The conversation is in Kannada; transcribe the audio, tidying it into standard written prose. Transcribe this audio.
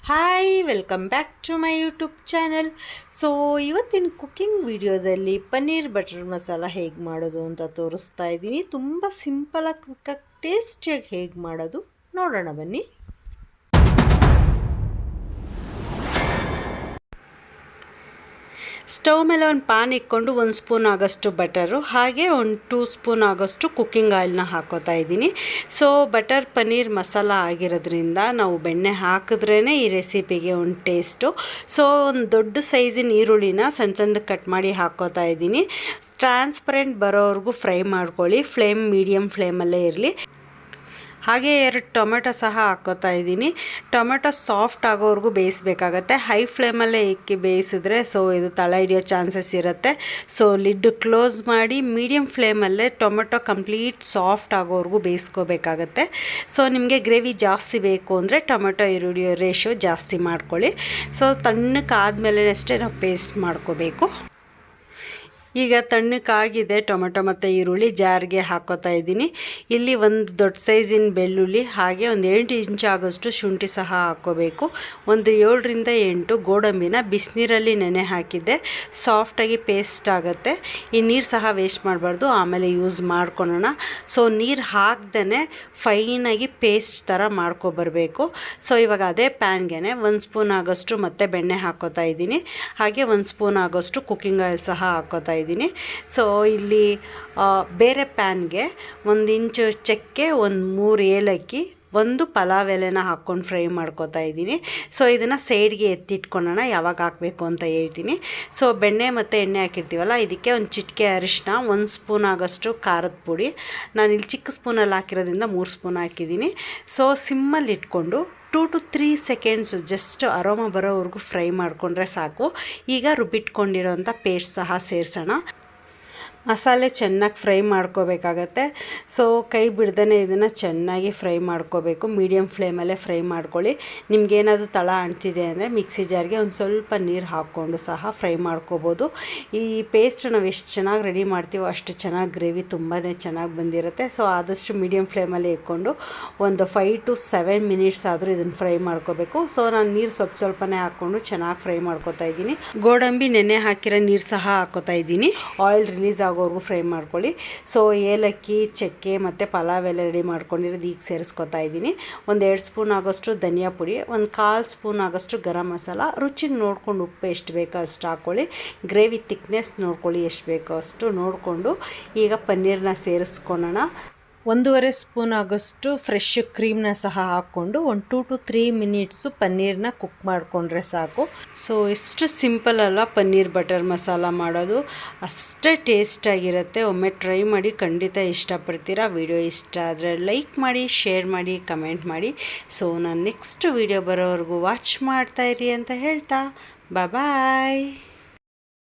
Hi welcome back to my YouTube channel. So ಇವತ್ತಿನ ಕುಕ್ಕಿಂಗ್ ವಿಡಿಯೋದಲ್ಲಿ ಪನ್ನೀರ್ ಬಟರ್ ಮಸಾಲ ಹೇಗೆ ಮಾಡೋದು ಅಂತ ತೋರಿಸ್ತಾ ಇದ್ದೀನಿ. ತುಂಬ ಸಿಂಪಲಾಗಿ ಕ್ವಿಕ್ಕಾಗಿ ಟೇಸ್ಟಿಯಾಗಿ ಹೇಗೆ ಮಾಡೋದು ನೋಡೋಣ ಬನ್ನಿ. ಸ್ಟವ್ ಮೇಲೆ ಒಂದು ಪಾನ್ ಇಟ್ಕೊಂಡು 1 ಸ್ಪೂನ್ ಆಗೋಷ್ಟು ಬಟರು ಹಾಗೆ ಒಂದು 2 ಸ್ಪೂನ್ ಆಗೋಷ್ಟು ಕುಕ್ಕಿಂಗ್ ಆಯಿಲ್ನ ಹಾಕೋತಾ ಇದ್ದೀನಿ. ಸೊ ಬಟರ್ ಪನ್ನೀರ್ ಮಸಾಲ ಆಗಿರೋದ್ರಿಂದ ನಾವು ಬೆಣ್ಣೆ ಹಾಕಿದ್ರೇ ಈ ರೆಸಿಪಿಗೆ ಒಂದು ಟೇಸ್ಟು. ಸೊ ಒಂದು ದೊಡ್ಡ ಸೈಜಿನ ಈರುಳ್ಳಿನ ಸಣ್ಣ ಸಣ್ಣಕ್ಕೆ ಕಟ್ ಮಾಡಿ ಹಾಕೋತಾ ಇದ್ದೀನಿ. ಟ್ರಾನ್ಸ್ಪರೆಂಟ್ ಬರೋವರೆಗೂ ಫ್ರೈ ಮಾಡ್ಕೊಳ್ಳಿ. ಫ್ಲೇಮ್ ಮೀಡಿಯಮ್ ಫ್ಲೇಮಲ್ಲೇ ಇರಲಿ. ಹಾಗೆ 2 ಟೊಮೆಟೊ ಸಹ ಹಾಕ್ಕೋತಾ ಇದ್ದೀನಿ. ಟೊಮೆಟೊ ಸಾಫ್ಟ್ ಆಗೋವರೆಗೂ ಬೇಯಿಸಬೇಕಾಗತ್ತೆ. ಹೈ ಫ್ಲೇಮಲ್ಲೇ ಇಕ್ಕಿ ಬೇಯಿಸಿದ್ರೆ ಸೊ ಇದು ತಳ ಹಿಡಿಯೋ ಚಾನ್ಸಸ್ ಇರುತ್ತೆ. ಸೊ ಲಿಡ್ ಕ್ಲೋಸ್ ಮಾಡಿ ಮೀಡಿಯಮ್ ಫ್ಲೇಮಲ್ಲೇ ಟೊಮೆಟೊ ಕಂಪ್ಲೀಟ್ ಸಾಫ್ಟ್ ಆಗೋವರೆಗೂ ಬೇಯಿಸ್ಕೋಬೇಕಾಗತ್ತೆ. ಸೊ ನಿಮಗೆ ಗ್ರೇವಿ ಜಾಸ್ತಿ ಬೇಕು ಅಂದರೆ ಟೊಮೆಟೊ ಈರುಳ್ಳಿ ರೇಷಿಯೋ ಜಾಸ್ತಿ ಮಾಡ್ಕೊಳ್ಳಿ. ಸೊ ತಣ್ಣಕ್ಕಾದ್ಮೇಲೆ ಅಷ್ಟೇ ನಾವು ಪೇಸ್ಟ್ ಮಾಡ್ಕೋಬೇಕು. ಈಗ ತಣ್ಣಕ್ಕಾಗಿದೆ ಟೊಮೆಟೊ ಮತ್ತು ಈರುಳ್ಳಿ, ಜಾರ್ಗೆ ಹಾಕೋತಾ ಇದ್ದೀನಿ. ಇಲ್ಲಿ ಒಂದು ದೊಡ್ಡ ಸೈಜಿನ ಬೆಳ್ಳುಳ್ಳಿ ಹಾಗೆ ಒಂದು 8 ಇಂಚ್ ಆಗೋಷ್ಟು ಶುಂಠಿ ಸಹ ಹಾಕ್ಕೋಬೇಕು. ಒಂದು 7ರಿಂದ 8 ಗೋಡಂಬಿನ ಬಿಸಿನೀರಲ್ಲಿ ನೆನೆ ಹಾಕಿದ್ದೆ. ಸಾಫ್ಟಾಗಿ ಪೇಸ್ಟ್ ಆಗುತ್ತೆ. ಈ ನೀರು ಸಹ ವೇಸ್ಟ್ ಮಾಡಬಾರ್ದು, ಆಮೇಲೆ ಯೂಸ್ ಮಾಡ್ಕೊಳ್ಳೋಣ. ಸೊ ನೀರು ಹಾಕ್ದೇ ಫೈನಾಗಿ ಪೇಸ್ಟ್ ಥರ ಮಾಡ್ಕೊಬರಬೇಕು. ಸೊ ಇವಾಗ ಅದೇ ಪ್ಯಾನ್ಗೆ 1 ಸ್ಪೂನ್ ಆಗೋಷ್ಟು ಮತ್ತೆ ಬೆಣ್ಣೆ ಹಾಕ್ಕೋತಾ ಇದ್ದೀನಿ. ಹಾಗೆ 1 ಸ್ಪೂನ್ ಆಗೋಷ್ಟು ಕುಕ್ಕಿಂಗ್ ಆಯಿಲ್ ಸಹ ಹಾಕ್ಕೋತಾ ಇದ್ದೀನಿ. ಸೊ ಇಲ್ಲಿ ಬೇರೆ ಪ್ಯಾನ್ಗೆ 1 ಇಂಚು ಚಕ್ಕೆ, 3 ಏಲಕ್ಕಿ, 1 ಪಲಾವ್ ಎಲೆನ ಹಾಕ್ಕೊಂಡು ಫ್ರೈ ಮಾಡ್ಕೋತಾ ಇದ್ದೀನಿ. ಸೊ ಇದನ್ನು ಸೈಡ್ಗೆ ಎತ್ತಿಟ್ಕೊಳ್ಳೋಣ, ಯಾವಾಗ ಹಾಕಬೇಕು ಅಂತ ಹೇಳ್ತೀನಿ. ಸೊ ಬೆಣ್ಣೆ ಮತ್ತು ಎಣ್ಣೆ ಹಾಕಿರ್ತೀವಲ್ಲ, ಇದಕ್ಕೆ ಒಂದು ಚಿಟಿಕೆ ಅರಿಶಿನ, 1 ಸ್ಪೂನ್ ಆಗೋಷ್ಟು ಖಾರದ ಪುಡಿ. ನಾನಿಲ್ಲಿ ಚಿಕ್ಕ ಸ್ಪೂನಲ್ಲಿ ಹಾಕಿರೋದ್ರಿಂದ 3 ಸ್ಪೂನ್ ಹಾಕಿದ್ದೀನಿ. ಸೊ ಸಿಮ್ಮಲ್ಲಿ ಇಟ್ಕೊಂಡು 2 to 3 ಸೆಕೆಂಡ್ಸ್ ಜಸ್ಟ್ ಅರೋಮಾ ಬರೋವರೆಗೂ ಫ್ರೈ ಮಾಡಿಕೊಂಡ್ರೆ ಸಾಕು. ಈಗ ರುಬ್ಬಿಟ್ಕೊಂಡಿರೋಂಥ ಪೇಸ್ಟ್ ಸಹ ಸೇರಿಸೋಣ. ಮಸಾಲೆ ಚೆನ್ನಾಗಿ ಫ್ರೈ ಮಾಡ್ಕೋಬೇಕಾಗತ್ತೆ. ಸೊ ಕೈ ಬಿಡ್ದೇ ಇದನ್ನು ಚೆನ್ನಾಗಿ ಫ್ರೈ ಮಾಡ್ಕೋಬೇಕು. ಮೀಡಿಯಮ್ ಫ್ಲೇಮಲ್ಲೇ ಫ್ರೈ ಮಾಡ್ಕೊಳ್ಳಿ. ನಿಮಗೇನಾದರೂ ತಳ ಅಂಟಿದೆ ಅಂದರೆ ಮಿಕ್ಸಿ ಜಾರ್ಗೆ ಒಂದು ಸ್ವಲ್ಪ ನೀರು ಹಾಕ್ಕೊಂಡು ಸಹ ಫ್ರೈ ಮಾಡ್ಕೋಬೋದು. ಈ ಪೇಸ್ಟ್ ನಾವು ಎಷ್ಟು ಚೆನ್ನಾಗಿ ರೆಡಿ ಮಾಡ್ತೀವೋ ಅಷ್ಟು ಚೆನ್ನಾಗಿ ಗ್ರೇವಿ ತುಂಬಾ ಚೆನ್ನಾಗಿ ಬಂದಿರುತ್ತೆ. ಸೊ ಆದಷ್ಟು ಮೀಡಿಯಮ್ ಫ್ಲೇಮಲ್ಲಿ ಇಟ್ಕೊಂಡು ಒಂದು 5 to 7 ಮಿನಿಟ್ಸ್ ಆದರೂ ಇದನ್ನು ಫ್ರೈ ಮಾಡ್ಕೋಬೇಕು. ಸೊ ನಾನು ನೀರು ಸ್ವಲ್ಪನೇ ಹಾಕ್ಕೊಂಡು ಚೆನ್ನಾಗಿ ಫ್ರೈ ಮಾಡ್ಕೋತಾ ಇದ್ದೀನಿ. ಗೋಡಂಬಿ ನೆನೆ ಹಾಕಿರೋ ನೀರು ಸಹ ಹಾಕೋತಾ ಇದ್ದೀನಿ. ಆಯಿಲ್ ರಿಲೀಸ್ ಆಗೋವರೆಗೂ ಫ್ರೈ ಮಾಡ್ಕೊಳ್ಳಿ. ಸೊ ಏಲಕ್ಕಿ, ಚಕ್ಕೆ ಮತ್ತು ಪಲಾವ್ ಎಲೆ ರೆಡಿ ಮಾಡ್ಕೊಂಡಿರೋದು ಈಗ ಸೇರಿಸ್ಕೊತಾ ಇದ್ದೀನಿ. ಒಂದು 2 ಸ್ಪೂನ್ ಆಗೋಷ್ಟು ಧನಿಯಾ ಪುಡಿ, ಒಂದು 1/4 ಸ್ಪೂನ್ ಆಗೋಷ್ಟು ಗರಂ ಮಸಾಲ. ರುಚಿಗೆ ನೋಡಿಕೊಂಡು ಉಪ್ಪು ಎಷ್ಟು ಬೇಕೋ ಅಷ್ಟು ಹಾಕ್ಕೊಳ್ಳಿ. ಗ್ರೇವಿ ತಿಕ್ನೆಸ್ ನೋಡ್ಕೊಳ್ಳಿ, ಎಷ್ಟು ಬೇಕೋ ಅಷ್ಟು ನೋಡಿಕೊಂಡು ಈಗ ಪನ್ನೀರನ್ನ ಸೇರಿಸ್ಕೊಳ್ಳೋಣ. 1.5 ಸ್ಪೂನ್ ಆಗೋಷ್ಟು ಫ್ರೆಶ್ ಕ್ರೀಮ್ನ ಸಹ ಹಾಕ್ಕೊಂಡು ಒಂದು 2 to 3 ಮಿನಿಟ್ಸು ಪನ್ನೀರನ್ನ ಕುಕ್ ಮಾಡಿಕೊಂಡ್ರೆ ಸಾಕು. ಸೊ ಎಷ್ಟು ಸಿಂಪಲ್ ಅಲ್ಲ ಪನ್ನೀರ್ ಬಟರ್ ಮಸಾಲ ಮಾಡೋದು, ಅಷ್ಟೇ ಟೇಸ್ಟಾಗಿರುತ್ತೆ. ಒಮ್ಮೆ ಟ್ರೈ ಮಾಡಿ, ಖಂಡಿತ ಇಷ್ಟಪಡ್ತೀರಾ. ವಿಡಿಯೋ ಇಷ್ಟ ಆದರೆ ಲೈಕ್ ಮಾಡಿ, ಶೇರ್ ಮಾಡಿ, ಕಮೆಂಟ್ ಮಾಡಿ. ಸೊ ನಾನು ನೆಕ್ಸ್ಟ್ ವಿಡಿಯೋ ಬರೋವರೆಗೂ ವಾಚ್ ಮಾಡ್ತಾಯಿರಿ ಅಂತ ಹೇಳ್ತಾ ಬಾಯ್.